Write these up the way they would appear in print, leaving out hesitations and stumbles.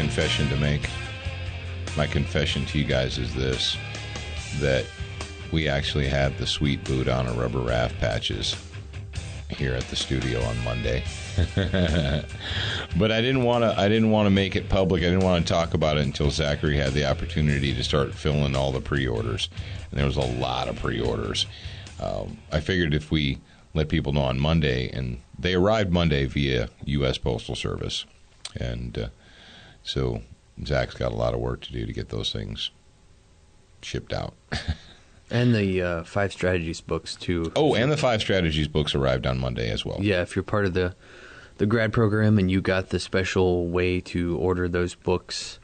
confession to make. My confession to you guys is this, that we actually have the Sweet Buddha on a rubber raft patches here at the studio on Monday. But I didn't want to make it public. I didn't want to talk about it until Zachary had the opportunity to start filling all the pre-orders. And there was a lot of pre-orders. I figured if we let people know on Monday, and they arrived Monday via U.S. Postal Service. And so Zach's got a lot of work to do to get those things shipped out. And the 5 Strategies books, too. Oh, and the 5 Strategies books arrived on Monday as well. Yeah, if you're part of the grad program and you got the special way to order those books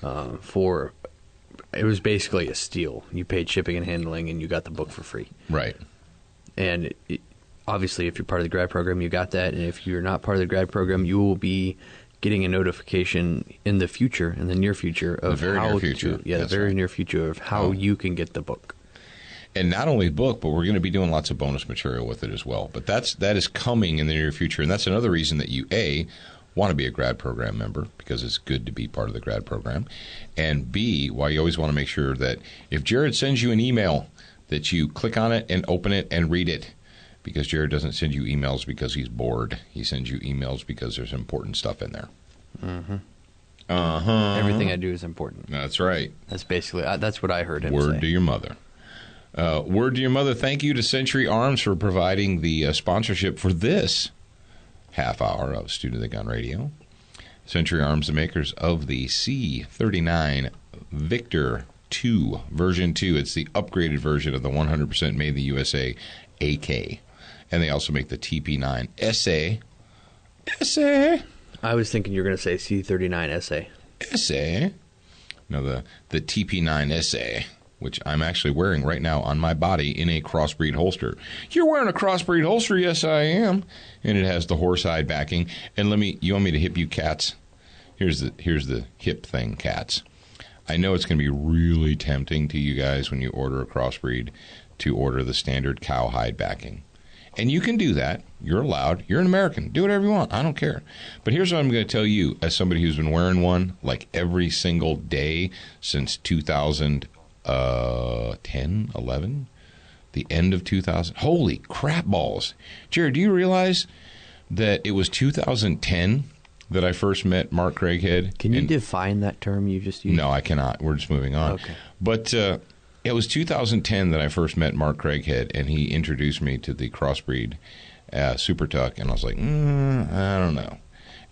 it was basically a steal. You paid shipping and handling, and you got the book for free. Right. And obviously, if you're part of the grad program, you got that. And if you're not part of the grad program, you will be getting a notification in the future, in the near future, of the very near future. The very near future of how you can get the book. And not only the book, but we're going to be doing lots of bonus material with it as well. But that is coming in the near future, and that's another reason that you, A, want to be a grad program member, because it's good to be part of the grad program, and B, why you always want to make sure that if Jared sends you an email, that you click on it and open it and read it, because Jared doesn't send you emails because he's bored. He sends you emails because there's important stuff in there. Mm-hmm. Uh-huh. Everything I do is important. That's right. That's basically, that's what I heard him say. Word to your mother. Word to your mother. Thank you to Century Arms for providing the sponsorship for this half hour of Student of the Gun Radio. Century Arms, the makers of the C39 Victor 2, version 2. It's the upgraded version of the 100% made in the USA AK. And they also make the TP9 SA. I was thinking you were going to say C39 SA. No, the TP9 SA, which I'm actually wearing right now on my body in a crossbreed holster. You're wearing a crossbreed holster? Yes, I am. And it has the horsehide backing. And you want me to hip you cats? Here's the hip thing, cats. I know it's going to be really tempting to you guys when you order a crossbreed to order the standard cowhide backing. And you can do that. You're allowed. You're an American. Do whatever you want. I don't care. But here's what I'm going to tell you as somebody who's been wearing one like every single day since 2010, 11, the end of 2000. Holy crap balls. Jared, do you realize that it was 2010 that I first met Mark Craighead? Can you define that term you just used? No, I cannot. We're just moving on. Okay. But it was 2010 that I first met Mark Craighead, and he introduced me to the crossbreed Super Tuck, and I was like, I don't know.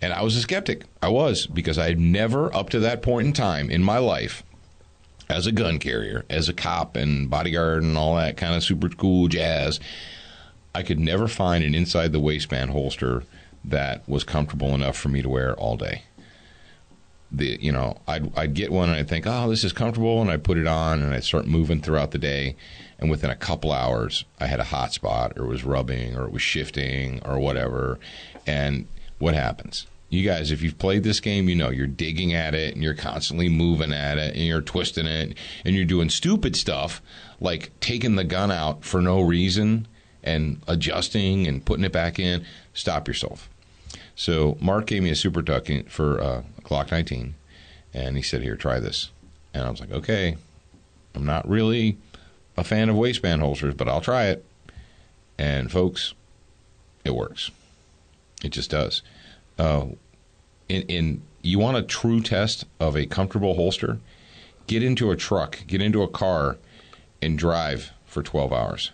And I was a skeptic. I was, because I had never, up to that point in time in my life, as a gun carrier, as a cop and bodyguard and all that kind of super cool jazz, I could never find an inside the waistband holster that was comfortable enough for me to wear all day. I'd get one and I'd think, oh, this is comfortable, and I'd put it on and I'd start moving throughout the day, and within a couple hours I had a hot spot, or it was rubbing, or it was shifting, or whatever. And what happens? You guys, if you've played this game, you know you're digging at it, and you're constantly moving at it, and you're twisting it, and you're doing stupid stuff like taking the gun out for no reason and adjusting and putting it back in. Stop yourself. So Mark gave me a Super Tuck for a Glock 19, and he said, here, try this. And I was like, okay, I'm not really a fan of waistband holsters, but I'll try it. And folks, it works. It just does. You want a true test of a comfortable holster? Get into a truck, get into a car, and drive for 12 hours,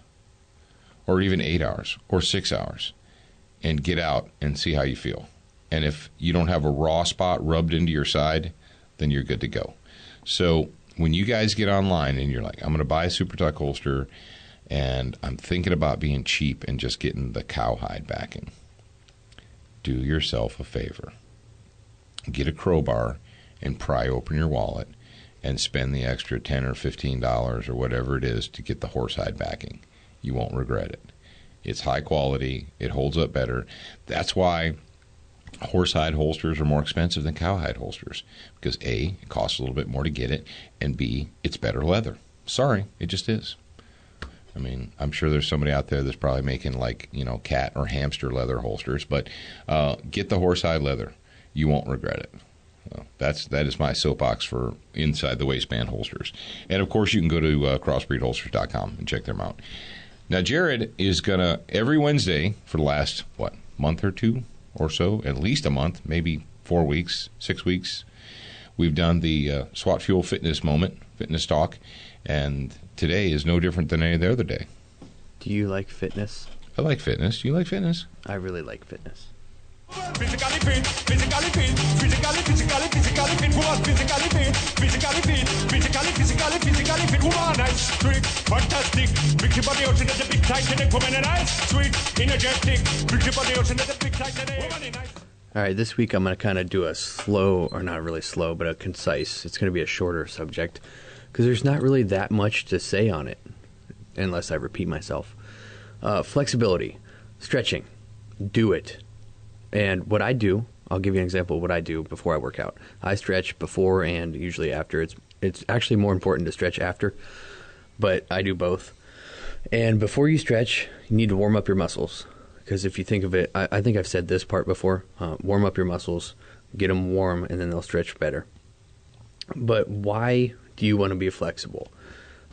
or even 8 hours, or 6 hours, and get out and see how you feel. And if you don't have a raw spot rubbed into your side, then you're good to go. So when you guys get online and you're like, I'm going to buy a Super Tuck holster, and I'm thinking about being cheap and just getting the cowhide backing, do yourself a favor. Get a crowbar and pry open your wallet and spend the extra $10 or $15 or whatever it is to get the horsehide backing. You won't regret it. It's high quality. It holds up better. That's why horsehide holsters are more expensive than cowhide holsters, because A, it costs a little bit more to get it, and B, it's better leather. Sorry, it just is. I mean, I'm sure there's somebody out there that's probably making cat or hamster leather holsters, but get the horsehide leather. You won't regret it. That is my soapbox for inside the waistband holsters. And, of course, you can go to crossbreedholsters.com and check them out. Now, Jared is going to, every Wednesday for the last, month or two or so, at least a month, maybe 4 weeks, 6 weeks, we've done the SWAT Fuel Fitness Moment, Fitness Talk, and today is no different than any other day. Do you like fitness? I like fitness. Do you like fitness? I really like fitness. Physically fit, physically fit, physically fit, woman, physically fit, physically fit, woman, nice, trick, fantastic, big body ocean at the big Titanic, woman, and nice, sweet, energetic, big body ocean at the big Titanic, woman, nice. All right, this week I'm going to kind of do a slow, or not really slow, but a concise. It's going to be a shorter subject because there's not really that much to say on it unless I repeat myself. Flexibility, stretching, do it. And what I do, I'll give you an example of what I do before I work out. I stretch before and usually after. It's actually more important to stretch after, but I do both. And before you stretch, you need to warm up your muscles. Because if you think of it, I think I've said this part before, warm up your muscles, get them warm, and then they'll stretch better. But why do you want to be flexible?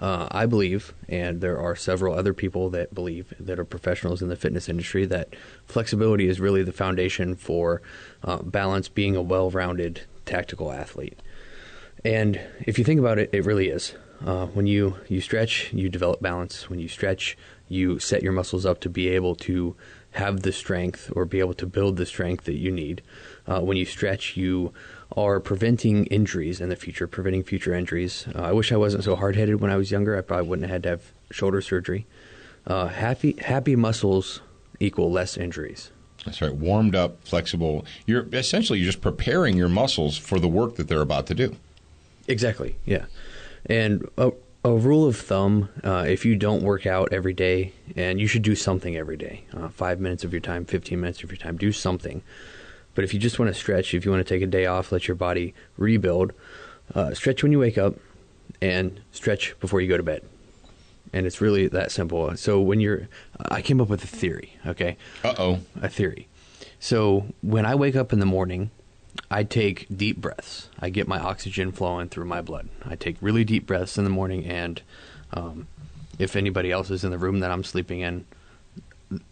I believe, and there are several other people that believe that are professionals in the fitness industry, that flexibility is really the foundation for balance, being a well-rounded tactical athlete. And if you think about it, it really is. When you stretch, you develop balance. When you stretch, you set your muscles up to be able to have the strength or be able to build the strength that you need. When you stretch, you are preventing injuries in the future, preventing future injuries. I wish I wasn't so hard-headed when I was younger. I probably wouldn't have had to have shoulder surgery. Happy muscles equal less injuries. That's right. Warmed up, flexible. You're just preparing your muscles for the work that they're about to do. Exactly, yeah. And a rule of thumb, if you don't work out every day, and you should do something every day, 5 minutes of your time, 15 minutes of your time, do something. But if you just want to stretch, if you want to take a day off, let your body rebuild, stretch when you wake up and stretch before you go to bed. And it's really that simple. So I came up with a theory, okay? Uh-oh. A theory. So when I wake up in the morning, I take deep breaths. I get my oxygen flowing through my blood. I take really deep breaths in the morning, and if anybody else is in the room that I'm sleeping in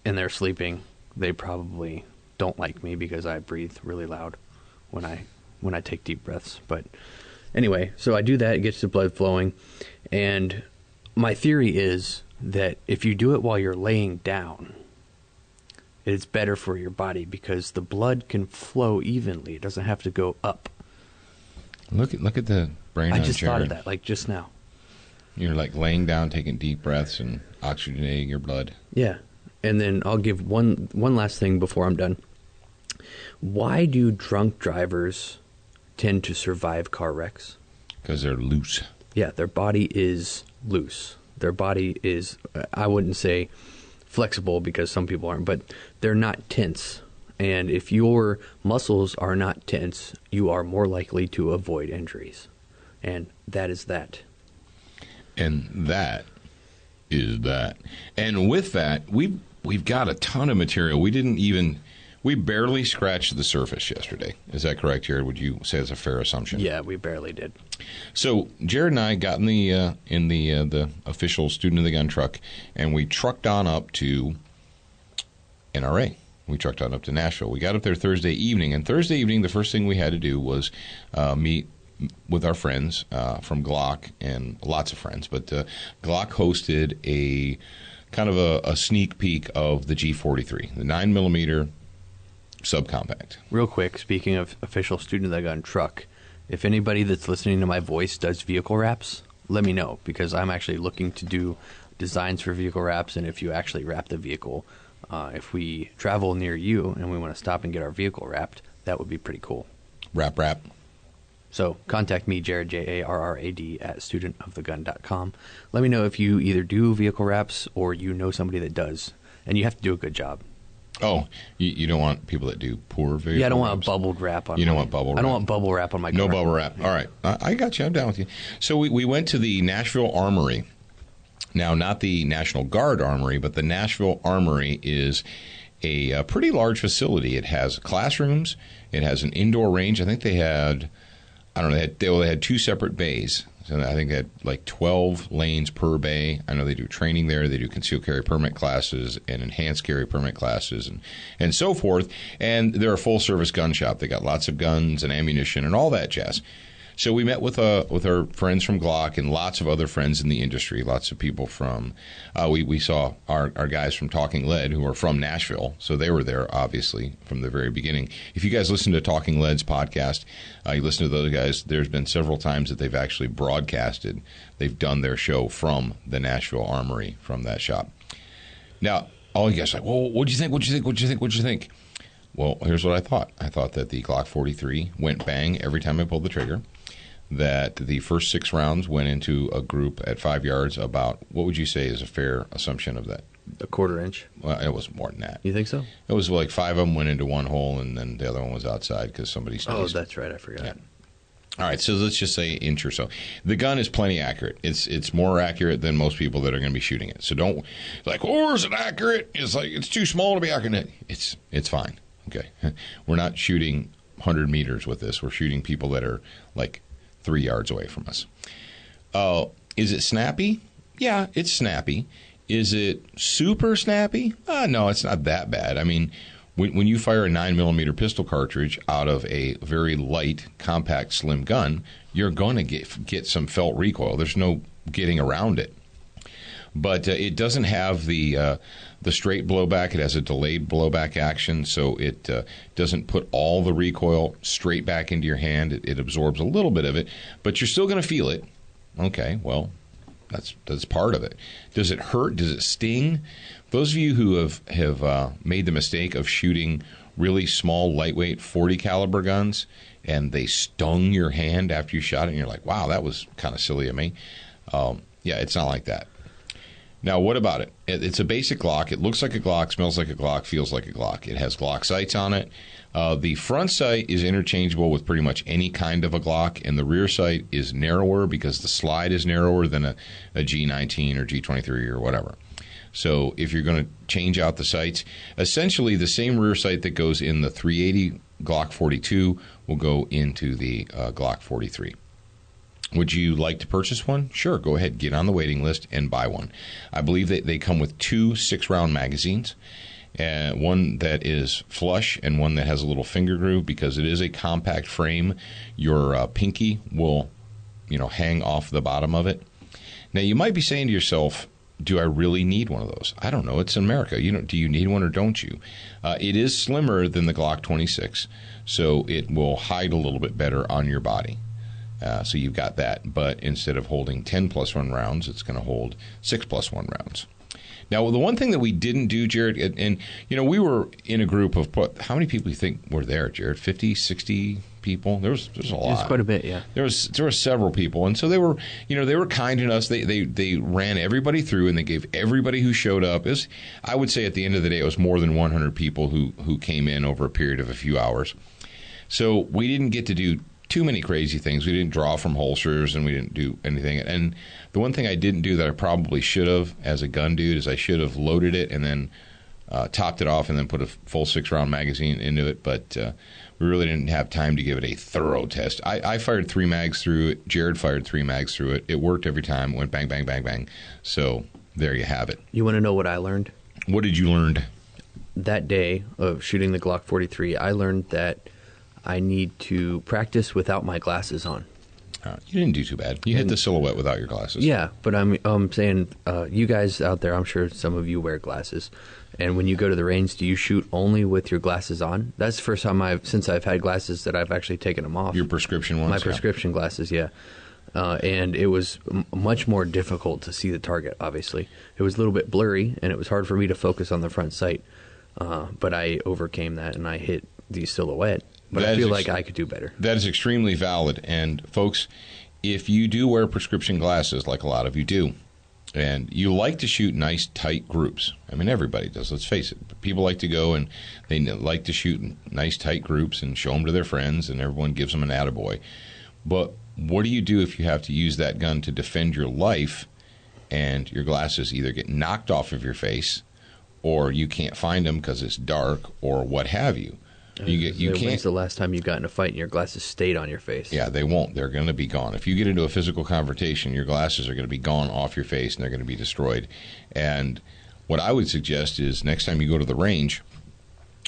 and they're sleeping, they probably don't like me because I breathe really loud when I take deep breaths. But anyway, so I do that. It gets the blood flowing. And my theory is that if you do it while you're laying down, it's better for your body because the blood can flow evenly. It doesn't have to go up. Look at the brain. I just Jared. thought of that, like just now. You're like laying down, taking deep breaths, and oxygenating your blood. Yeah. And then I'll give one last thing before I'm done. Why do drunk drivers tend to survive car wrecks? Because they're loose. Yeah, their body is loose. Their body is, I wouldn't say flexible because some people aren't, but they're not tense. And if your muscles are not tense, you are more likely to avoid injuries. And that is that. And that is that. And with that, we've got a ton of material. We barely scratched the surface yesterday. Is that correct, Jared? Would you say that's a fair assumption? Yeah, we barely did. So Jared and I got in the official Student of the Gun truck, and we trucked on up to NRA. We trucked on up to Nashville. We got up there Thursday evening, and Thursday evening, the first thing we had to do was meet with our friends from Glock, and lots of friends. But Glock hosted a kind of a sneak peek of the G43, the 9mm subcompact. Real quick, speaking of official Student of the Gun truck, if anybody that's listening to my voice does vehicle wraps, let me know, because I'm actually looking to do designs for vehicle wraps, and if you actually wrap the vehicle, if we travel near you and we want to stop and get our vehicle wrapped, that would be pretty cool. Wrap. So contact me, Jared, Jarrad, at studentofthegun.com. Let me know if you either do vehicle wraps or you know somebody that does, and you have to do a good job. Oh, you don't want people that do poor vehicle Yeah, I don't wraps? want a bubbled wrap on You don't want bubble wrap? I don't want bubble wrap on my car. No bubble wrap. All right. I got you. I'm down with you. So we went to the Nashville Armory. Now, not the National Guard Armory, but the Nashville Armory is a pretty large facility. It has classrooms. It has an indoor range. I think they had, I don't know, they had 2 separate bays. So I think they had like 12 lanes per bay. I know they do training there. They do concealed carry permit classes and enhanced carry permit classes and so forth. And they're a full-service gun shop. They got lots of guns and ammunition and all that jazz. So we met with our friends from Glock and lots of other friends in the industry, lots of people from, we saw our guys from Talking Lead who are from Nashville, so they were there, obviously, from the very beginning. If you guys listen to Talking Lead's podcast, you listen to those guys, there's been several times that they've actually broadcasted. They've done their show from the Nashville Armory, from that shop. Now, all you guys are like, well, what'd you think? What'd you think? Well, here's what I thought. I thought that the Glock 43 went bang every time I pulled the trigger. That the first 6 rounds went into a group at 5 yards about, what would you say is a fair assumption of that? A 1/4 inch. Well, it was more than that. You think so? It was like 5 of them went into one hole, and then the other one was outside because somebody sneezed. Oh, that's right. I forgot. Yeah. All right, so let's just say inch or so. The gun is plenty accurate. It's more accurate than most people that are going to be shooting it. So don't, like, oh, is it accurate? It's like, it's too small to be accurate. It's fine. Okay. We're not shooting 100 meters with this. We're shooting people that are like 3 yards away from us. Is it snappy? Yeah, it's snappy. Is it super snappy? No, it's not that bad. I mean, when you fire a 9mm pistol cartridge out of a very light, compact, slim gun, you're going to get some felt recoil. There's no getting around it. But it doesn't have the straight blowback. It has a delayed blowback action, so it doesn't put all the recoil straight back into your hand. It absorbs a little bit of it, but you're still going to feel it. Okay, well, that's part of it. Does it hurt? Does it sting? Those of you who have made the mistake of shooting really small, lightweight 40 caliber guns, and they stung your hand after you shot it, and you're like, wow, that was kind of silly of me. Yeah, it's not like that. Now, what about it? It's a basic Glock. It looks like a Glock, smells like a Glock, feels like a Glock. It has Glock sights on it. The front sight is interchangeable with pretty much any kind of a Glock, and the rear sight is narrower because the slide is narrower than a G19 or G23 or whatever. So if you're going to change out the sights, essentially the same rear sight that goes in the 380 Glock 42 will go into the Glock 43. Would you like to purchase one? Sure, go ahead, get on the waiting list and buy one. I believe that they come with 2 6-round magazines, one that is flush and one that has a little finger groove. Because it is a compact frame, your pinky will, hang off the bottom of it. Now, you might be saying to yourself, do I really need one of those? I don't know. It's America. Do you need one or don't you? It is slimmer than the Glock 26, so it will hide a little bit better on your body. So you've got that, but instead of holding 10+1 rounds, it's going to hold 6+1 rounds. Now, the one thing that we didn't do, Jared, and we were in a group of, how many people do you think were there, Jared? 50, 60 people? There's a lot. It's quite a bit, yeah. There were several people, and so they were kind to us. They ran everybody through, and they gave everybody who showed up. I would say at the end of the day, it was more than 100 people who came in over a period of a few hours. So we didn't get to do too many crazy things. We didn't draw from holsters, and we didn't do anything. And the one thing I didn't do that I probably should have as a gun dude is I should have loaded it and then topped it off and then put a full 6-round magazine into it. But we really didn't have time to give it a thorough test. I fired 3 mags through it. Jared fired 3 mags through it. It worked every time. It went bang, bang, bang, bang. So there you have it. You want to know what I learned? What did you learn? That day of shooting the Glock 43, I learned that I need to practice without my glasses on. You didn't do too bad. You hit the silhouette without your glasses. Yeah, but I'm saying, you guys out there, I'm sure some of you wear glasses. And when you go to the range, do you shoot only with your glasses on? That's the first time since I've had glasses that I've actually taken them off. Your prescription ones? My prescription glasses, yeah. And it was much more difficult to see the target, obviously. It was a little bit blurry, and it was hard for me to focus on the front sight. But I overcame that, and I hit the silhouette. But I feel like I could do better. That is extremely valid. And, folks, if you do wear prescription glasses, like a lot of you do, and you like to shoot nice, tight groups. I mean, everybody does, let's face it. People like to go and they like to shoot in nice, tight groups and show them to their friends, and everyone gives them an attaboy. But what do you do if you have to use that gun to defend your life and your glasses either get knocked off of your face or you can't find them because it's dark, or what have you. You can't. When's the last time you got in a fight and your glasses stayed on your face? Yeah, they won't. They're going to be gone. If you get into a physical confrontation, your glasses are going to be gone off your face and they're going to be destroyed. And what I would suggest is next time you go to the range,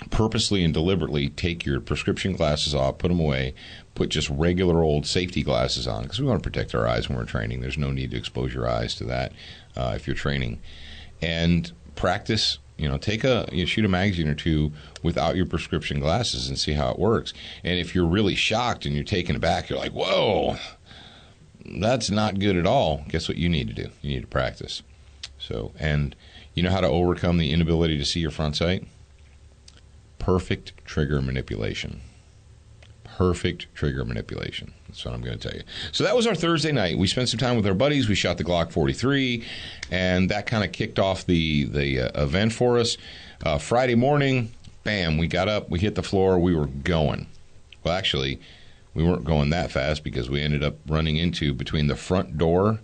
purposely and deliberately take your prescription glasses off, put them away, put just regular old safety glasses on, because we want to protect our eyes when we're training. There's no need to expose your eyes to that if you're training. And practice. Shoot a magazine or two without your prescription glasses and see how it works. And if you're really shocked and you're taken aback, you're like, whoa, that's not good at all. Guess what you need to do? You need to practice. So, and you know how to overcome the inability to see your front sight? Perfect trigger manipulation. Perfect trigger manipulation. That's what I'm going to tell you. So that was our Thursday night. We spent some time with our buddies. We shot the Glock 43, and that kind of kicked off the event for us. Friday morning, bam, we got up, we hit the floor, we were going. Well, actually, we weren't going that fast because we ended up running into, between the front door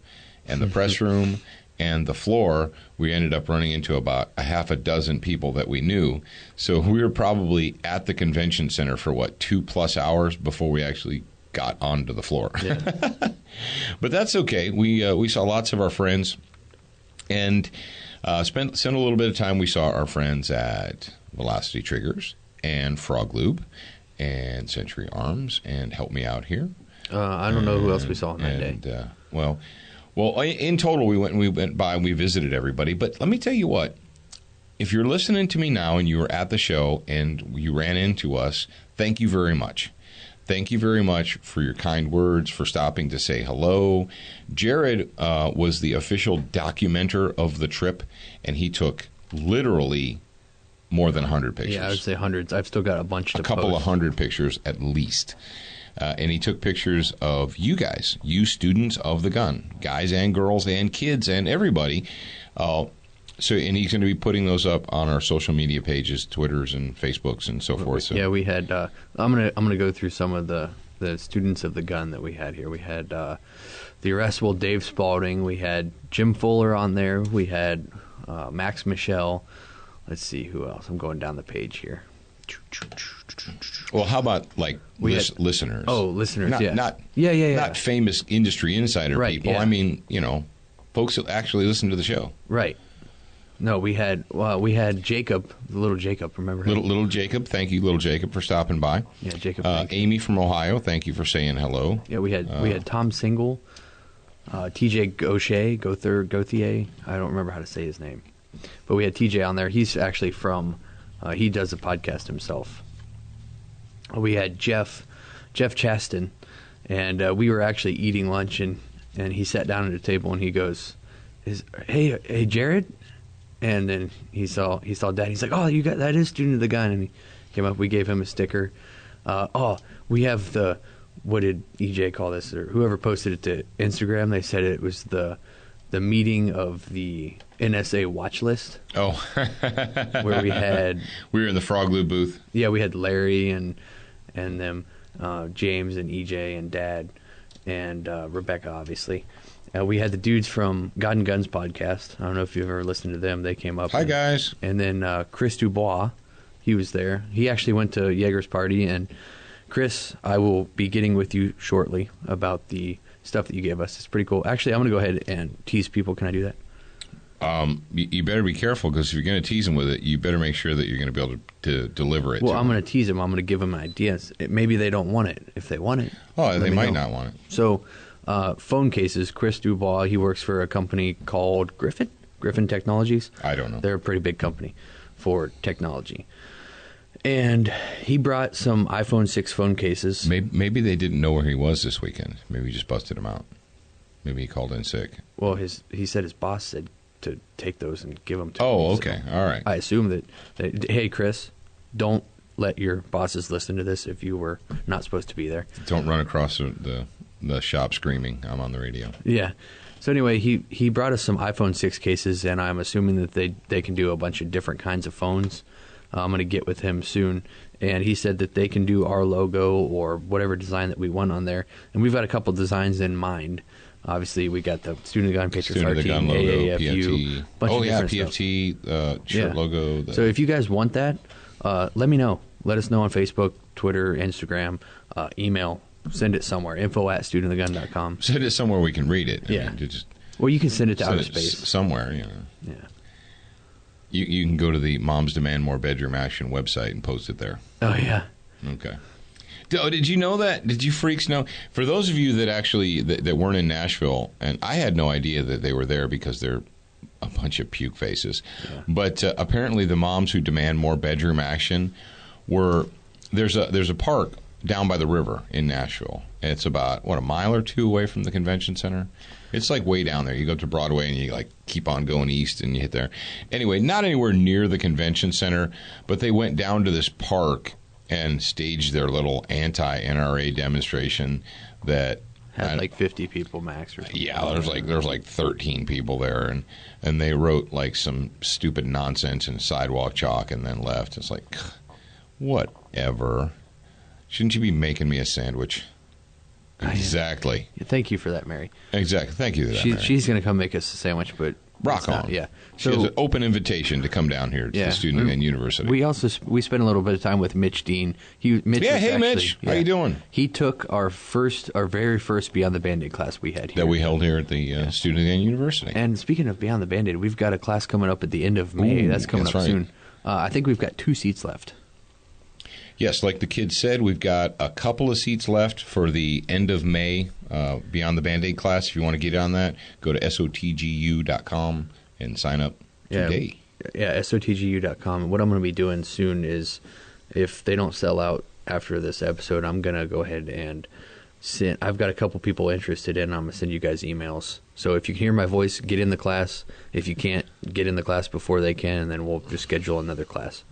and the press room and the floor, we ended up running into about a half a dozen people that we knew. So we were probably at the convention center for, 2+ hours before we actually got onto the floor. Yeah. But that's okay. We saw lots of our friends and spent a little bit of time. We saw our friends at Velocity Triggers and Frog Lube and Century Arms and Help Me Out Here. I don't know who else we saw on that day. Well, in total, we went by and we visited everybody. But let me tell you what. If you're listening to me now and you were at the show and you ran into us, thank you very much. Thank you very much for your kind words, for stopping to say hello. Jared was the official documenter of the trip, and he took literally more than 100 pictures. Yeah, I would say hundreds. I've still got a bunch to post. A couple of 100 pictures at least. And he took pictures of you guys, you students of the gun, guys and girls and kids and everybody. And he's going to be putting those up on our social media pages, Twitters and Facebooks and so forth. So. Yeah, we had. I'm gonna go through some of the students of the gun that we had here. We had the arrestable Dave Spalding. We had Jim Fuller on there. We had Max Michelle. Let's see who else. I'm going down the page here. Well, how about listeners? Oh, listeners, not, yeah. Not famous industry insider people. Yeah. I mean, folks that actually listen to the show. Right. No, we had Jacob, little Jacob. Remember him? Little Jacob. Thank you, little Jacob, for stopping by. Yeah, Jacob. Amy from Ohio. Thank you for saying hello. Yeah, we had Tom Single, TJ Gauthier. I don't remember how to say his name, but we had TJ on there. He's actually from. He does a podcast himself. We had Jeff Chaston, and we were actually eating lunch, and he sat down at a table and he goes, "Hey, Jared." And then he saw Dad. He's like, "Oh, you got that is Student of the Gun." And he came up. We gave him a sticker. We have what did EJ call this, or whoever posted it to Instagram? They said it was the meeting of the NSA watch list. Oh, where we were in the Frog Lube booth. Yeah, we had Larry and them, James and EJ and Dad and Rebecca, obviously. We had the dudes from God and Guns podcast. I don't know if you've ever listened to them. They came up. Hi, guys. And then Chris Dubois, he was there. He actually went to Jaeger's party. And Chris, I will be getting with you shortly about the stuff that you gave us. It's pretty cool. Actually, I'm going to go ahead and tease people. Can I do that? You better be careful, because if you're going to tease them with it, you better make sure that you're going to be able to deliver it. Well, I'm going to tease them. I'm going to give them ideas. Maybe they don't want it. If they want it, they might not want it. So, phone cases. Chris Dubois, he works for a company called Griffin Technologies. I don't know. They're a pretty big company for technology. And he brought some iPhone 6 phone cases. Maybe they didn't know where he was this weekend. Maybe he just busted him out. Maybe he called in sick. Well, he said his boss said to take those and give them to him. Oh, okay. All right. I assume that, hey, Chris, don't let your bosses listen to this if you were not supposed to be there. Don't run across the shop screaming, "I'm on the radio." Yeah. So anyway, he brought us some iPhone 6 cases, and I'm assuming that they can do a bunch of different kinds of phones. I'm going to get with him soon. And he said that they can do our logo or whatever design that we want on there. And we've got a couple designs in mind. Obviously, we got the Student of the Gun, Patriots Student Heart of the Team, Gun logo, AAFU, PFT. bunch Oh of yeah, different stuff. PFT shirt logo. So if you guys want that, let me know. Let us know on Facebook, Twitter, Instagram, email. Send it somewhere. info@studentofthegun.com. Send it somewhere we can read it. I Yeah. mean, just Or you can send it to send outer it space. somewhere. Yeah. You can go to the Moms Demand More Bedroom Action website and post it there. Oh, yeah. Okay. Oh, did you know that? Did you freaks know? For those of you that actually that weren't in Nashville, and I had no idea that they were there because they're a bunch of puke faces. Yeah. But apparently, the moms who demand more bedroom action there's a park down by the river in Nashville. And it's about a mile or two away from the convention center. It's like way down there. You go to Broadway and you like keep on going east and you hit there. Anyway, not anywhere near the convention center, but they went down to this park and staged their little anti-NRA demonstration that Had like 50 people max or something. yeah, there's like 13 people there, and they wrote like some stupid nonsense in sidewalk chalk and then left. It's like, whatever. Shouldn't you be making me a sandwich? Exactly. Thank you for that, Mary. Exactly. Thank you. For that, Mary. She's going to come make us a sandwich, but Rock it's not- on. Yeah. She has an open invitation to come down here to the Student of the Gun University. We also spent a little bit of time with Mitch Dean. Mitch Yeah, was hey, actually- Mitch. How you doing? He took our very first Beyond the Band-Aid class we had here. that we held here at the Student of the Gun University. And speaking of Beyond the Band-Aid, we've got a class coming up at the end of May. Ooh, that's coming that's up right. soon. I think we've got 2 seats left. Yes, like the kids said, we've got a couple of seats left for the end of May Beyond the Band-Aid class. If you want to get on that, go to sotgu.com and sign up today. Yeah, sotgu.com. What I'm going to be doing soon is, if they don't sell out after this episode, I'm going to go ahead and send. I've got a couple people interested in. I'm going to send you guys emails. So if you can hear my voice, get in the class. If you can't, get in the class before they can, and then we'll just schedule another class.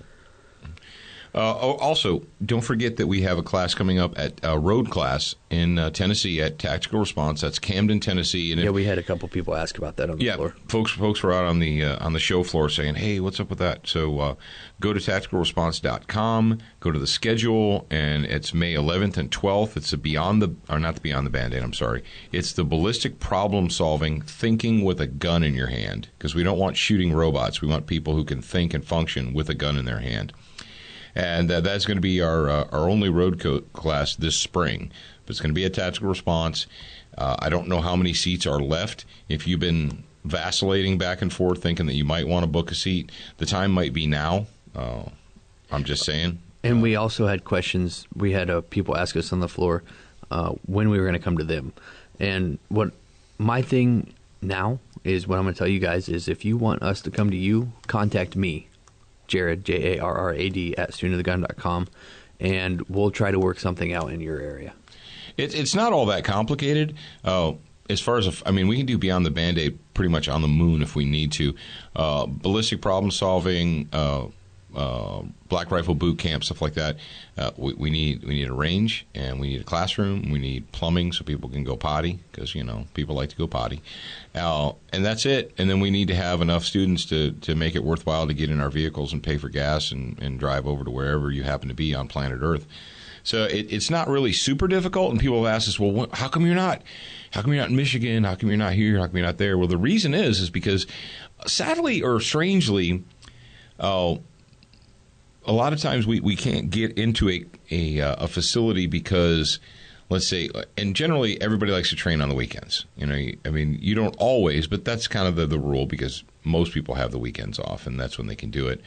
Also, don't forget that we have a class coming up at road class in Tennessee at Tactical Response. That's Camden, Tennessee. And Yeah, we had a couple people ask about that on the floor. folks were out on the show floor saying, "Hey, what's up with that?" So go to tacticalresponse.com, go to the schedule, and it's May 11th and 12th. It's not the Beyond the Band-Aid. I'm sorry. It's the ballistic problem solving, thinking with a gun in your hand, because we don't want shooting robots. We want people who can think and function with a gun in their hand. And that's going to be our only road class this spring. But it's going to be a Tactical Response. I don't know how many seats are left. If you've been vacillating back and forth thinking that you might want to book a seat, the time might be now. I'm just saying. And we also had questions. We had people ask us on the floor when we were going to come to them. And what my thing now is, what I'm going to tell you guys is, if you want us to come to you, contact me. Jared, Jarrad, at studentofthegun.com, and we'll try to work something out in your area. It's not all that complicated. As far as, we can do Beyond the Band-Aid pretty much on the moon if we need to. Ballistic problem solving, black rifle boot camp, stuff like that. We need a range, and we need a classroom. We need plumbing so people can go potty, because people like to go potty. And that's it. And then we need to have enough students to make it worthwhile to get in our vehicles and pay for gas and drive over to wherever you happen to be on planet Earth. So it's not really super difficult. And people have asked us, well, how come you're not in Michigan? How come you're not here? How come you're not there? Well, the reason is because, sadly or strangely, a lot of times we can't get into a facility because, let's say, and generally everybody likes to train on the weekends. You don't always, but that's kind of the rule, because most people have the weekends off, and that's when they can do it.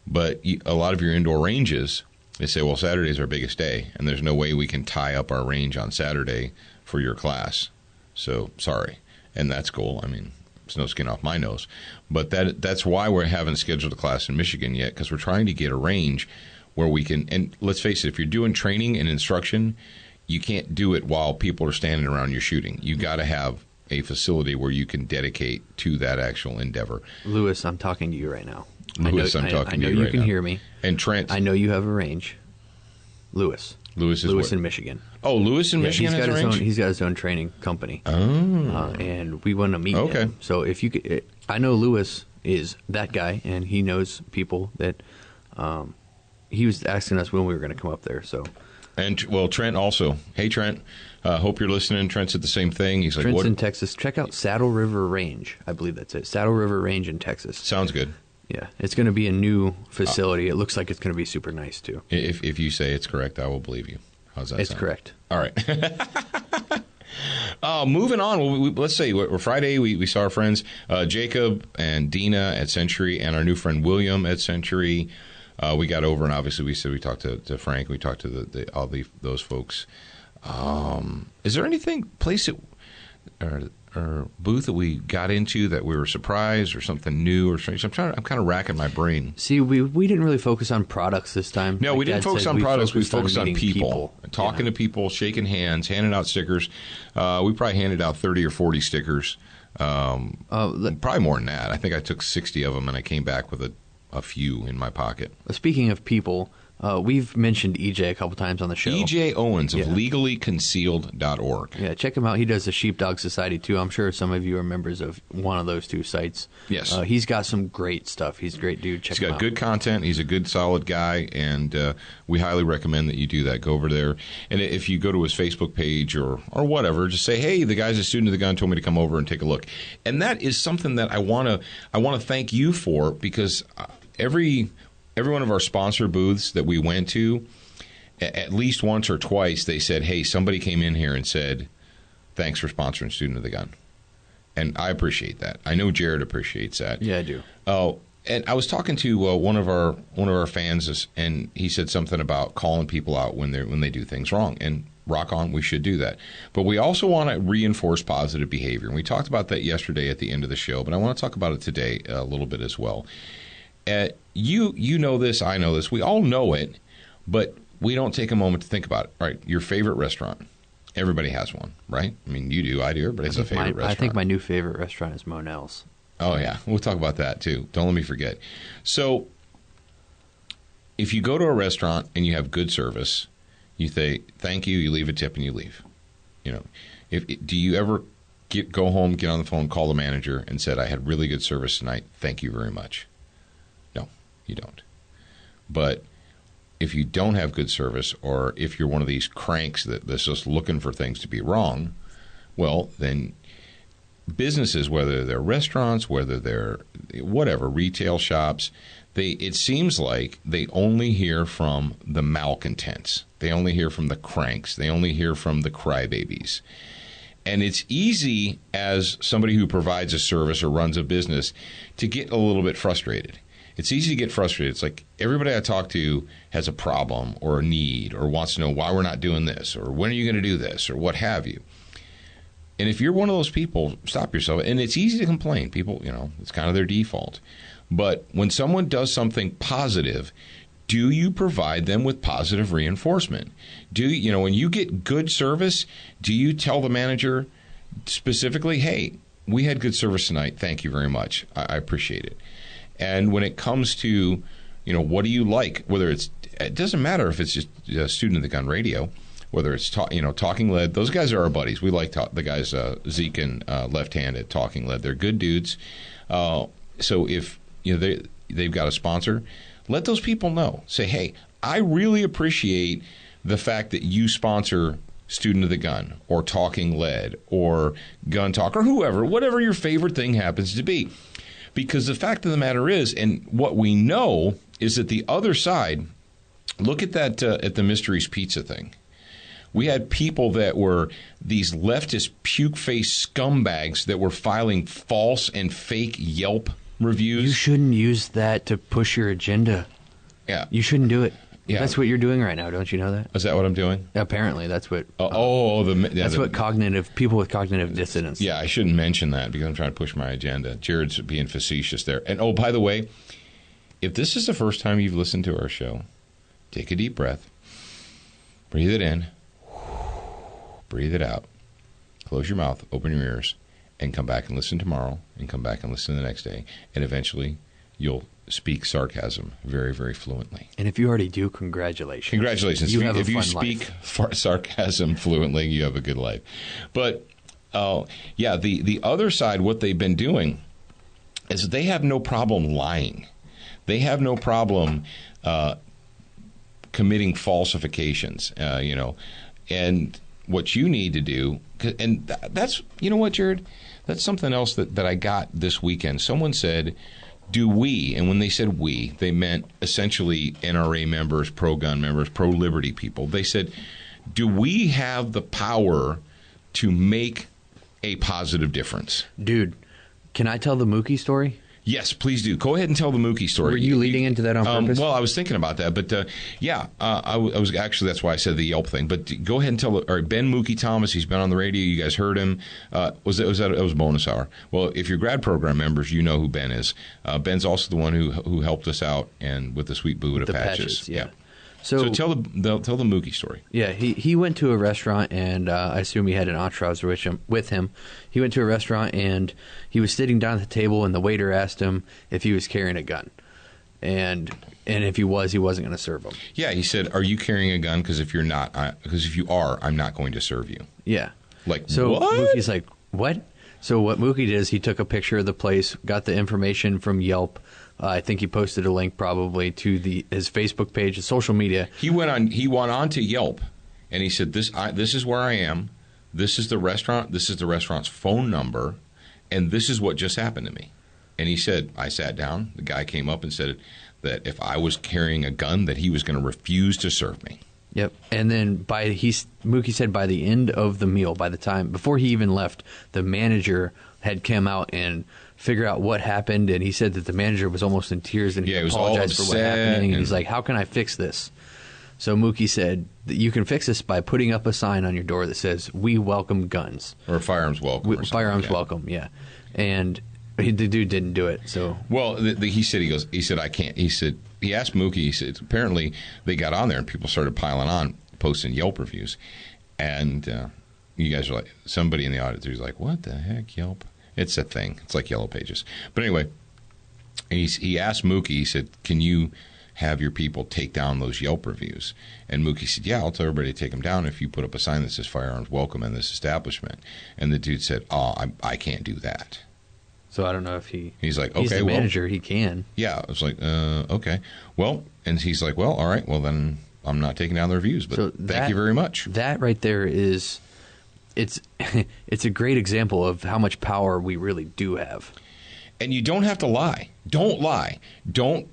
But a lot of your indoor ranges, they say, well, Saturday's our biggest day, and there's no way we can tie up our range on Saturday for your class. So, sorry. And that's cool. It's no skin off my nose. But that's why we haven't scheduled a class in Michigan yet, because we're trying to get a range where we can, and let's face it, if you're doing training and instruction, you can't do it while people are standing around you shooting. You got to have a facility where you can dedicate to that actual endeavor. Lewis, I'm talking to you right now. Lewis, I'm talking to you right now. I know you can hear me. And Trent. I know you have a range. Lewis in Michigan. Oh, Lewis in Michigan has a range? He's got his own training company. Oh. And we want to meet him. So if you could, I know Lewis is that guy, and he knows people that he was asking us when we were going to come up there. So And, well, Trent also. Hey, Trent. Hope you're listening. Trent said the same thing. He's like, Trent's what? in Texas. Check out Saddle River Range. I believe that's it. Saddle River Range in Texas. Sounds good. Yeah, it's going to be a new facility. It looks like it's going to be super nice, too. If you say it's correct, I will believe you. How's that It's sound? correct. All right. Moving on, let's say Friday we saw our friends Jacob and Dina at Century and our new friend William at Century. We got over, and obviously we talked to Frank. We talked to those folks. Is there anything or booth that we got into that we were surprised or something new or strange? I'm kind of racking my brain. See, we didn't really focus on products this time. No, Like we didn't Dad focus said, on products. We focused on meeting people. Talking to people, shaking hands, handing out stickers. We probably handed out 30 or 40 stickers. Probably more than that. I think I took 60 of them, and I came back with a few in my pocket. Speaking of people, we've mentioned EJ a couple times on the show. EJ Owens of Yeah. legallyconcealed.org. Yeah, check him out. He does the Sheepdog Society, too. I'm sure some of you are members of one of those two sites. Yes. He's got some great stuff. He's a great dude. Check He's him got out. good content. He's a good, solid guy, and we highly recommend that you do that. Go over there, and if you go to his Facebook page or whatever, just say, "Hey, the guy's a student of the gun told me to come over and take a look." And that is something that I want to thank you for, because every one of our sponsor booths that we went to, at least once or twice, they said, "Hey, somebody came in here and said, thanks for sponsoring Student of the Gun." And I appreciate that. I know Jared appreciates that. Yeah, I do. Oh, and I was talking to one of our fans, and he said something about calling people out when they do things wrong. And rock on, we should do that. But we also want to reinforce positive behavior. And we talked about that yesterday at the end of the show, but I want to talk about it today a little bit as well. You know this, I know this, we all know it, but we don't take a moment to think about it. All right, your favorite restaurant. Everybody has one, right? I mean, you do, I do, everybody has a favorite restaurant. I think my new favorite restaurant is Monell's. Oh, yeah. We'll talk about that, too. Don't let me forget. So, if you go to a restaurant and you have good service, you say, thank you, you leave a tip, and you leave. You know, do you ever go home, get on the phone, call the manager, and said, I had really good service tonight, thank you very much? No, you don't. But if you don't have good service, or if you're one of these cranks that's just looking for things to be wrong, well, then businesses, whether they're restaurants, whether they're whatever, retail shops, it seems like they only hear from the malcontents. They only hear from the cranks. They only hear from the crybabies. And it's easy as somebody who provides a service or runs a business to get a little bit frustrated. It's easy to get frustrated. It's like everybody I talk to has a problem or a need or wants to know why we're not doing this or when are you going to do this or what have you. And if you're one of those people, stop yourself. And it's easy to complain. People, it's kind of their default. But when someone does something positive, do you provide them with positive reinforcement? When you get good service, do you tell the manager specifically, hey, we had good service tonight. Thank you very much. I appreciate it. And when it comes to, what do you like? Whether it doesn't matter if it's just a Student of the Gun Radio, whether it's Talking Lead. Those guys are our buddies. We like the guys Zeke and Left Hand at Talking Lead. They're good dudes. So if they've got a sponsor, let those people know. Say, hey, I really appreciate the fact that you sponsor Student of the Gun or Talking Lead or Gun Talk or whatever your favorite thing happens to be. Because the fact of the matter is, and what we know, is that the other side, look at that at the Mysteries Pizza thing. We had people that were these leftist puke-faced scumbags that were filing false and fake Yelp reviews. You shouldn't use that to push your agenda. Yeah. You shouldn't do it. Yeah. That's what you're doing right now. Don't you know that? Is that what I'm doing? Apparently, that's what. That's what people with cognitive dissonance. Yeah, I shouldn't mention that because I'm trying to push my agenda. Jared's being facetious there. And by the way, if this is the first time you've listened to our show, take a deep breath, breathe it in, breathe it out, close your mouth, open your ears, and come back and listen tomorrow, and come back and listen the next day, and eventually you'll speak sarcasm very, very fluently. And if you already do, congratulations. Congratulations. If you speak sarcasm fluently, you have a good life. But, the other side, what they've been doing is they have no problem lying. They have no problem committing falsifications, and what you need to do, and that's, you know what, Jared? That's something else that I got this weekend. Someone said, do we, and when they said we, they meant essentially NRA members, pro-gun members, pro-liberty people. They said, do we have the power to make a positive difference? Dude, can I tell the Mookie story? Yes, please do. Go ahead and tell the Mookie story. Were you leading into that on purpose? Well, I was thinking about that, but I was actually, that's why I said the Yelp thing. But go ahead and tell. All right, Ben Mookie Thomas, he's been on the radio. You guys heard him. It was bonus hour. Well, if you're grad program members, you know who Ben is. Ben's also the one who helped us out and with the sweet Buddha patches. Yeah. So tell the Mookie story. Yeah, he went to a restaurant, and I assume he had an entourage with him. He went to a restaurant, and he was sitting down at the table, and the waiter asked him if he was carrying a gun. And if he wasn't going to serve him. Yeah, he said, "Are you carrying a gun? Because if you're not, because if you are, I'm not going to serve you." Yeah. Like, so what? Mookie's like, what? So what Mookie did is he took a picture of the place, got the information from Yelp. I think he posted a link probably to his Facebook page, his social media. He went on to Yelp, and he said, "This is where I am. This is the restaurant. This is the restaurant's phone number, and this is what just happened to me." And he said, I sat down. The guy came up and said that if I was carrying a gun, that he was going to refuse to serve me. Yep. And then Mookie said by the end of the meal, before he even left, the manager had come out and figure out what happened, and he said that the manager was almost in tears, and he apologized for what happened, and he's like, how can I fix this? So Mookie said that you can fix this by putting up a sign on your door that says, "We welcome guns." Or firearms welcome. Firearms welcome, yeah. And the dude didn't do it. So well, he said I can't. He said he asked Mookie. He said apparently they got on there and people started piling on, posting Yelp reviews, and you guys are like, somebody in the audience is like, what the heck, Yelp? It's a thing. It's like Yellow Pages. But anyway, he asked Mookie. He said, "Can you have your people take down those Yelp reviews?" And Mookie said, "Yeah, I'll tell everybody to take them down if you put up a sign that says firearms welcome in this establishment." And the dude said, "Oh, I can't do that." So I don't know if he's like, okay, he's the manager, he can. Yeah, I was like, okay. Well, and he's like, well, all right, well then I'm not taking down the reviews, but thank you very much. That right there is, it's a great example of how much power we really do have. And you don't have to lie. Don't lie. Don't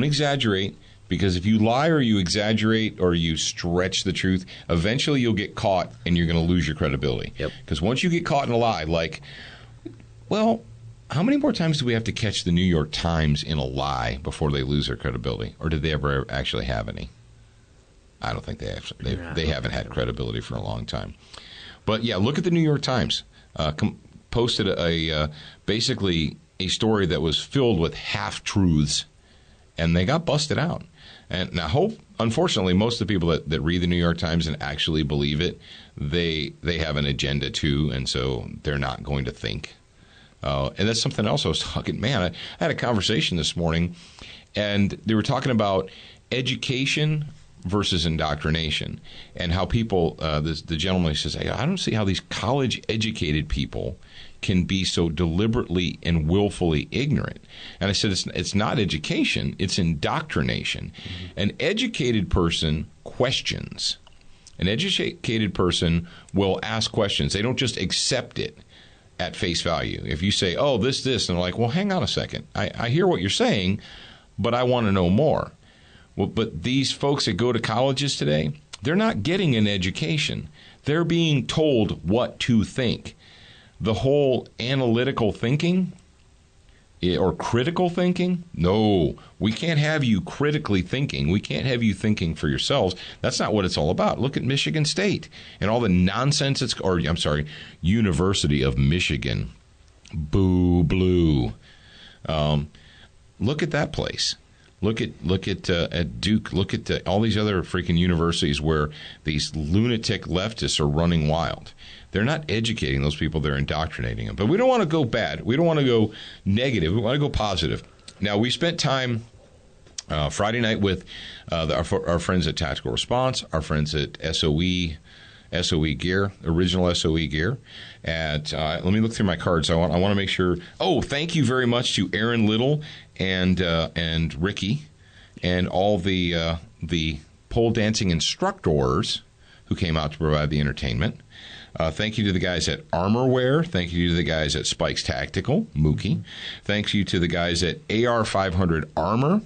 exaggerate, because if you lie or you exaggerate or you stretch the truth, eventually you'll get caught and you're going to lose your credibility. Yep. Because once you get caught in a lie, like, well, how many more times do we have to catch the New York Times in a lie before they lose their credibility? Or did they ever actually have any? I don't think they have. They haven't had credibility for a long time. But yeah, look at the New York Times. Posted basically a story that was filled with half-truths, and they got busted out. And now, unfortunately, most of the people that read the New York Times and actually believe it, they have an agenda too, and so they're not going to think. And that's something else I was talking. Man, I had a conversation this morning, and they were talking about education versus indoctrination, and how people. The gentleman says, "Hey, I don't see how these college-educated people can be so deliberately and willfully ignorant." And I said, "It's not education; it's indoctrination. Mm-hmm. An educated person questions. An educated person will ask questions. They don't just accept it at face value. If you say, oh, this, and they're like, well, hang on a second. I hear what you're saying, but I want to know more. Well, but these folks that go to colleges today, they're not getting an education. They're being told what to think. The whole analytical thinking or critical thinking, no, we can't have you critically thinking. We can't have you thinking for yourselves. That's not what it's all about. Look at Michigan State and all the nonsense University of Michigan. Boo, blue. Look at that place. Look at Duke. Look at all these other freaking universities where these lunatic leftists are running wild. They're not educating those people. They're indoctrinating them. But we don't want to go bad. We don't want to go negative. We want to go positive. Now, we spent time Friday night with our friends at Tactical Response, our friends at SOE Gear, original SOE Gear. Let me look through my cards. I want to make sure. Oh, thank you very much to Aaron Little and Ricky and all the pole dancing instructors who came out to provide the entertainment. Thank you to the guys at Armorware. Thank you to the guys at Spikes Tactical, Mookie. Thanks you to the guys at AR500 Armor.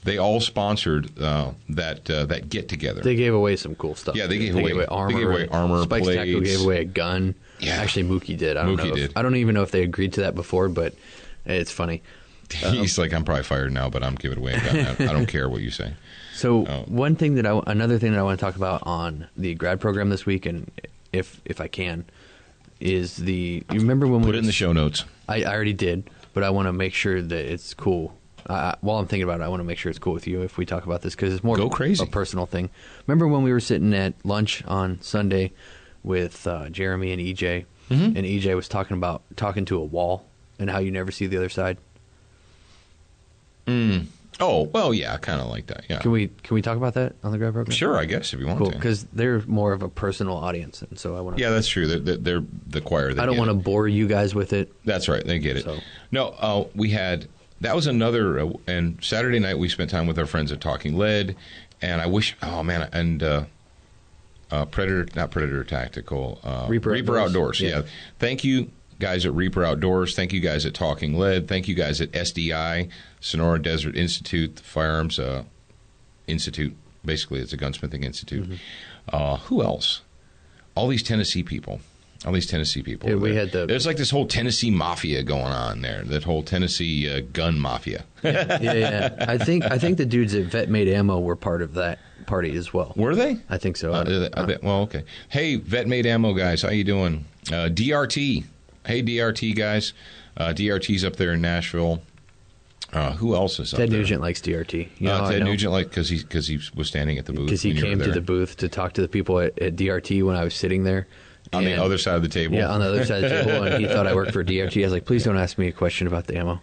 They all sponsored that get together. They gave away some cool stuff. Yeah, they gave away armor. They gave away armor, Spikes blades. Tactical gave away a gun. Yeah. Actually, Mookie did. I don't even know if they agreed to that before, but it's funny. He's like, I'm probably fired now, but I'm giving away a gun. I don't care what you say. So another thing that I want to talk about on the grad program this week, and if I can, is you remember when we put it in the show notes. I already did, but I want to make sure that it's cool. While I'm thinking about it, I want to make sure it's cool with you if we talk about this, because it's more Go crazy. a personal thing. Remember when we were sitting at lunch on Sunday with Jeremy and EJ, and EJ was talking to a wall and how you never see the other side? Oh, well, yeah, kind of like that, yeah. Can we talk about that on the grad program? Sure, I guess, if you want Cool, to. because they're more of a personal audience, and so I want to. Yeah, that's true. They're the choir. I don't want to bore you guys with it. That's right. They get it. So. No, we had... That was another... and Saturday night, we spent time with our friends at Talking Lead, and I wish... Oh, man, and... Predator... Not Predator Tactical. Reaper Outdoors. Yeah. Yeah. Thank you, guys at Reaper Outdoors. Thank you, guys at Talking Lead. Thank you, guys at SDI, Sonora Desert Institute, the Firearms Institute. Basically, it's a gunsmithing institute. Who else? All these Tennessee people. Yeah, we had There's like this whole Tennessee mafia going on there. That whole Tennessee gun mafia. Yeah. I think the dudes at Vet Made Ammo were part of that party as well. Were they? I think so. Well, okay. Hey, Vet Made Ammo guys, how you doing? DRT. Hey, DRT guys. DRT's up there in Nashville. Who else is up there? Ted Nugent likes DRT. You know Ted Nugent, because he was standing at the booth. Because he came to the booth to talk to the people at DRT when I was sitting there. On the other side of the table? Yeah, on the other side of the table, and he thought I worked for DRT. I was like, please don't ask me a question about the ammo.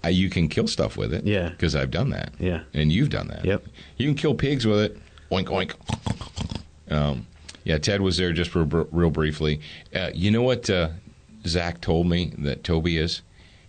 You can kill stuff with it. Yeah. Because I've done that. Yeah. And you've done that. Yep. You can kill pigs with it. Oink, oink. Yeah, Ted was there just real briefly. You know what Zach told me that Toby is?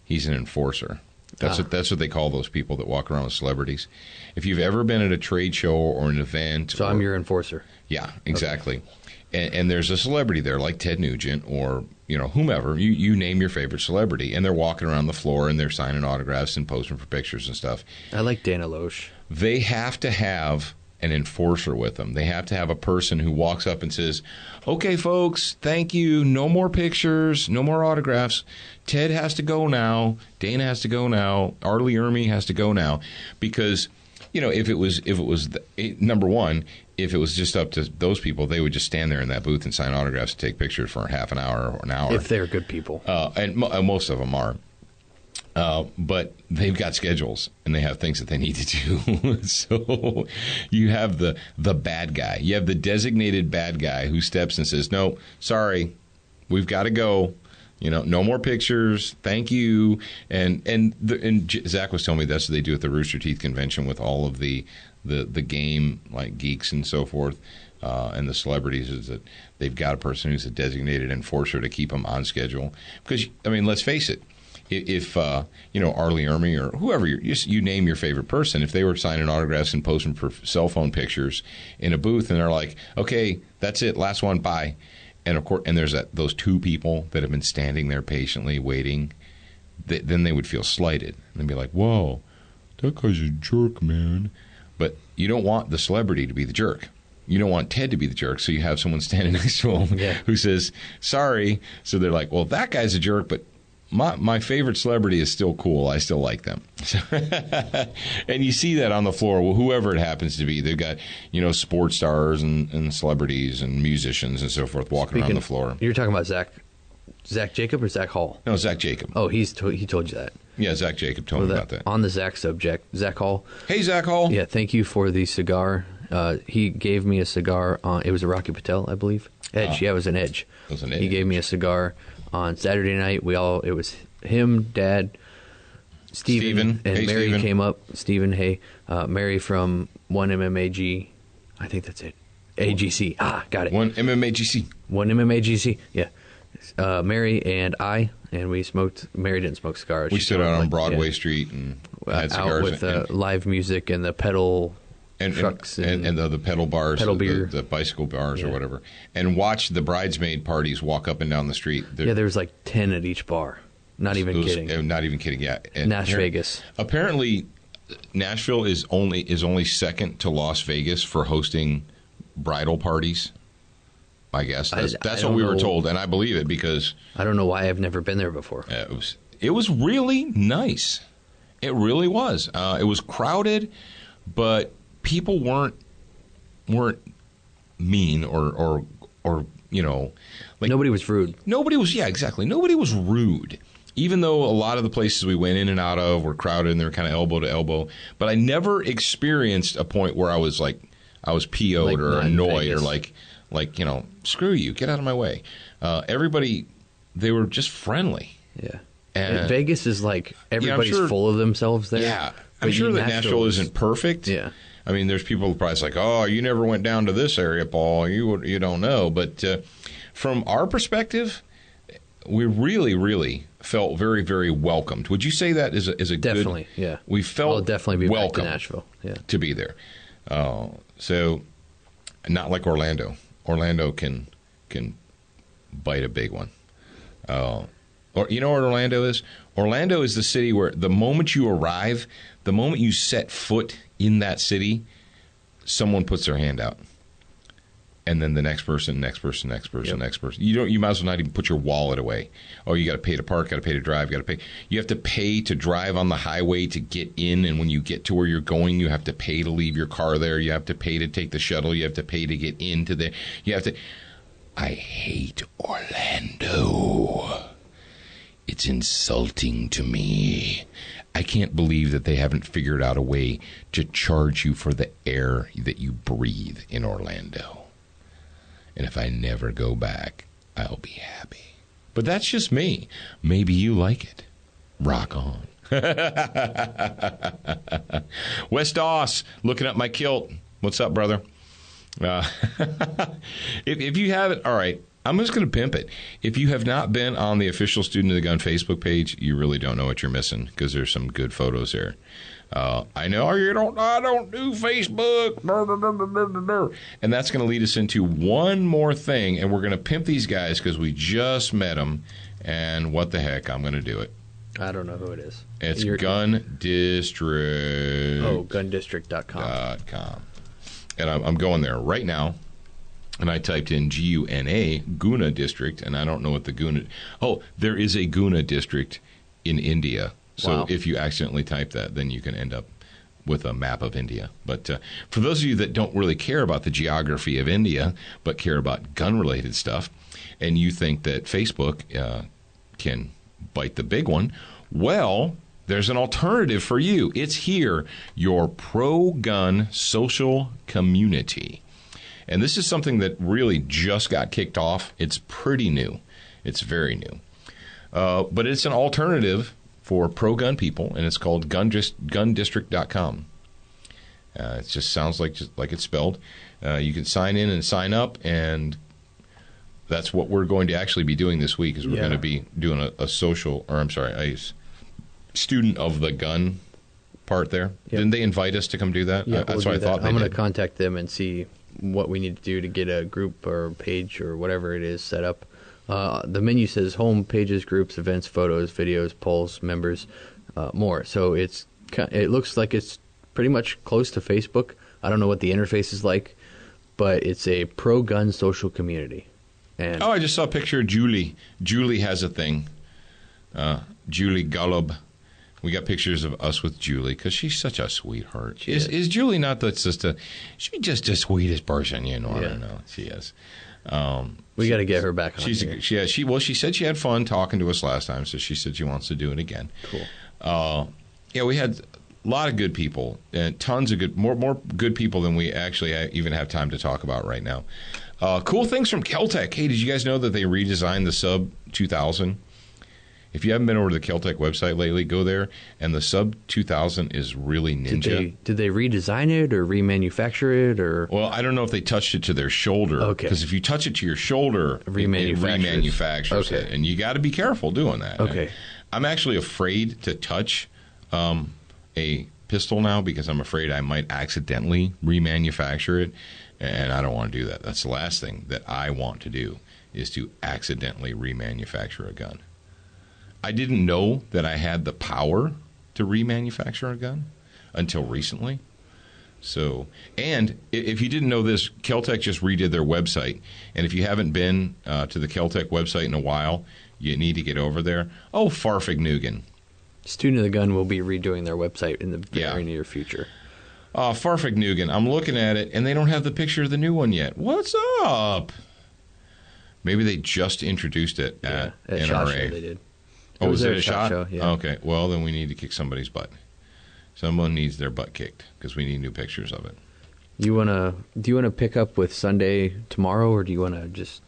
He's an enforcer. That's what they call those people that walk around with celebrities. If you've ever been at a trade show or an event... So I'm your enforcer. Yeah, exactly. Okay. And there's a celebrity there, like Ted Nugent or, whomever. You name your favorite celebrity, and they're walking around the floor, and they're signing autographs and posing for pictures and stuff. I like Dana Loesch. They have to have an enforcer with them. They have to have a person who walks up and says, okay, folks, thank you. No more pictures, no more autographs. Ted has to go now. Dana has to go now. Arlie Ermy has to go now. Because, if it was number one, if it was just up to those people, they would just stand there in that booth and sign autographs and take pictures for half an hour or an hour. If they're good people. And most of them are. But they've got schedules and they have things that they need to do. So you have the bad guy. You have the designated bad guy who steps and says, no, sorry, we've got to go. No more pictures. Thank you. And Zach was telling me that's what they do at the Rooster Teeth convention with all of the game like geeks and so forth. And the celebrities is that they've got a person who's a designated enforcer to keep them on schedule. Because, let's face it. If Arlie Ermy or whoever you name your favorite person, if they were signing autographs and posting for cell phone pictures in a booth, and they're like, "Okay, that's it, last one, bye," and of course, and there's those two people that have been standing there patiently waiting, then they would feel slighted and they'd be like, "Whoa, that guy's a jerk, man." But you don't want the celebrity to be the jerk. You don't want Ted to be the jerk, so you have someone standing next to him who says, "Sorry." So they're like, "Well, that guy's a jerk, but." My favorite celebrity is still cool. I still like them. And you see that on the floor. Well, whoever it happens to be. They've got, sports stars and celebrities and musicians and so forth walking around the floor. You're talking about Zach Jacob or Zach Hall? No, Zach Jacob. Oh, he told you that. Yeah, Zach Jacob told me about that. On the Zach subject, Zach Hall. Hey, Zach Hall. Yeah, thank you for the cigar. He gave me a cigar it was a Rocky Patel, I believe. Edge. It was an Edge. It was an Edge. He gave me a cigar on Saturday night. It was him, Dad, Steven, and hey, Mary Steven. came up. Steven, hey. Mary from 1MMAG. I think that's it. AGC. Got it. 1MMAGC. 1MMAGC. Yeah. Mary and we smoked. Mary didn't smoke cigars. We She stood smoked, out on like, Broadway Street and had cigars. Out with live music and the pedal and trucks and the pedal bars, pedal beer. the bicycle bars Yeah. or whatever, and watch the bridesmaid parties walk up and down the street. Yeah, there's like 10 at each bar. Not even kidding. Not even kidding. Yeah, and Nash Vegas. Apparently, Nashville is only second to Las Vegas for hosting bridal parties. I guess that's I what don't we were know. told, and I believe it because I don't know why I've never been there before. it was really nice. It really was. It was crowded, but people weren't mean or like Nobody was rude. nobody was. Yeah, exactly. Nobody was rude. Even though a lot of the places we went in and out of were crowded and they were kind of elbow to elbow, but I never experienced a point where I was PO'd Like or not in annoyed Vegas. or like screw you, get out of my way. Everybody, they were just friendly. Yeah. And- Vegas is like everybody's sure- full of themselves there. Yeah, I'm But sure that Nashville is- isn't perfect. Yeah. I mean, there's people who probably like, oh, you never went down to this area, Paul. You don't know. But from our perspective, we really, really felt very, very welcomed. Would you say that is a Definitely, good? yeah. We felt I'll definitely be welcome back to Nashville. Yeah. to be there. So, not like Orlando. Orlando can bite a big one. Or you know what Orlando is? Orlando is the city where the moment you arrive, the moment you set foot in that city, someone puts their hand out. And then the next person. Yep. You might as well not even put your wallet away. Oh, you got to pay to park, got to pay to drive, got to pay. You have to pay to drive on the highway to get in, and when you get to where you're going, you have to pay to leave your car there. You have to pay to take the shuttle. You have to pay to get into there. You have to. I hate Orlando. It's insulting to me. I can't believe that they haven't figured out a way to charge you for the air that you breathe in Orlando. And if I never go back, I'll be happy. But that's just me. Maybe you like it. Rock on. Wes Doss, looking up my kilt. What's up, brother? If you haven't, all right, I'm just going to pimp it. If you have not been on the official Student of the Gun Facebook page, you really don't know what you're missing because there's some good photos there. I know I don't do Facebook. And that's going to lead us into one more thing, and we're going to pimp these guys because we just met them. And what the heck, I'm going to do it. I don't know who it is. It's Gun District. Oh, gundistrict.com. .com. And I'm going there right now. And I typed in Guna, Guna District, and I don't know what the Guna... Oh, there is a Guna District in India. So Wow. if you accidentally type that, then you can end up with a map of India. But for those of you that don't really care about the geography of India, but care about gun-related stuff, and you think that Facebook can bite the big one, well, there's an alternative for you. It's here, your pro-gun social community. And this is something that really just got kicked off. It's pretty new. It's very new. But it's an alternative for pro-gun people, and it's called gundistrict.com. It just sounds like it's spelled. You can sign in and sign up, and that's what we're going to actually be doing this week is we're going to be doing a student of the gun part there. Yep. Didn't they invite us to come do that? Yeah, That's we'll what do I thought that. I'm they going did. to contact them and see what we need to do to get a group or page or whatever it is set up. The menu says home, pages, groups, events, photos, videos, polls, members, more. So it looks like it's pretty much close to Facebook. I don't know what the interface is like, but it's a pro-gun social community. And Oh, I just saw a picture of Julie. Julie has a thing. Julie Golub. We got pictures of us with Julie because she's such a sweetheart. Is Julie not she's just the sweetest person, you know? I don't know. She is. we got to get her back on here. She said she had fun talking to us last time, so she said she wants to do it again. Cool. We had a lot of good people and tons of more good people than we actually even have time to talk about right now. Cool things from Keltec. Hey, did you guys know that they redesigned the Sub 2000? If you haven't been over to the Keltec website lately, go there. And the Sub 2000 is really ninja. Did they redesign it or remanufacture it or? Well, I don't know if they touched it to their shoulder. Okay. Because if you touch it to your shoulder, it remanufactures it. And you got to be careful doing that. Okay. I'm actually afraid to touch a pistol now because I'm afraid I might accidentally remanufacture it, and I don't want to do that. That's the last thing that I want to do, is to accidentally remanufacture a gun. I didn't know that I had the power to remanufacture a gun until recently. So, and if you didn't know this, Keltec just redid their website. And if you haven't been to the Keltec website in a while, you need to get over there. Oh, Farfignugan. Student of the Gun will be redoing their website in the very near future. Farfignugan. I'm looking at it, and they don't have the picture of the new one yet. What's up? Maybe they just introduced it at NRA. SHOT Show they did. Oh, was it a SHOT show? Yeah. Okay. Well, then we need to kick somebody's butt. Someone needs their butt kicked because we need new pictures of it. Do you wanna pick up with Sunday tomorrow, or do you wanna just?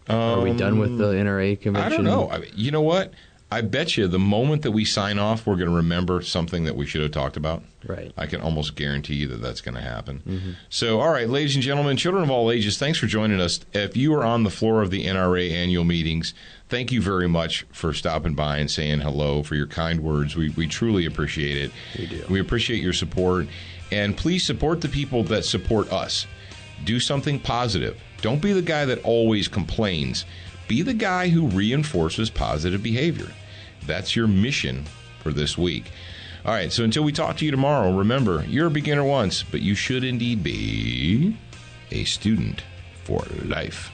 Are we done with the NRA convention? I don't know. You know what? I bet you the moment that we sign off, we're going to remember something that we should have talked about. Right. I can almost guarantee you that that's going to happen. Mm-hmm. So, all right, ladies and gentlemen, children of all ages, thanks for joining us. If you are on the floor of the NRA annual meetings, thank you very much for stopping by and saying hello, for your kind words. We truly appreciate it. We do. We appreciate your support. And please support the people that support us. Do something positive. Don't be the guy that always complains. Be the guy who reinforces positive behavior. That's your mission for this week. All right, so until we talk to you tomorrow, remember, you're a beginner once, but you should indeed be a student for life.